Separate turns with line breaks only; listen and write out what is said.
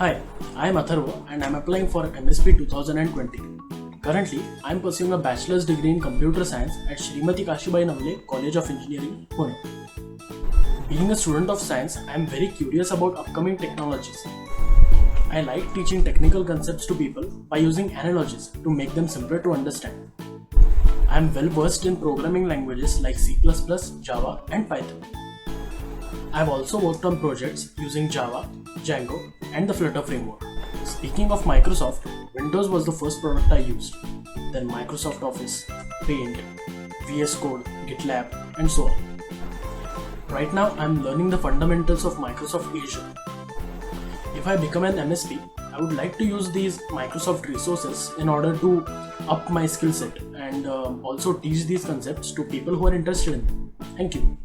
Hi, I am Atharva and I am applying for MSP 2020. Currently, I am pursuing a bachelor's degree in computer science at Shrimati Kashibai Navle College of Engineering, Pune. Being a student of science, I am very curious about upcoming technologies. I like teaching technical concepts to people by using analogies to make them simpler to understand. I am well versed in programming languages like C++, Java, and Python. I have also worked on projects using Java, Django, and the Flutter framework. Speaking of Microsoft, Windows was the first product I used. Then Microsoft Office, Paint, VS Code, GitLab, and so on. Right now, I am learning the fundamentals of Microsoft Azure. If I become an MSP, I would like to use these Microsoft resources in order to up my skill set and also teach these concepts to people who are interested in them. Thank you.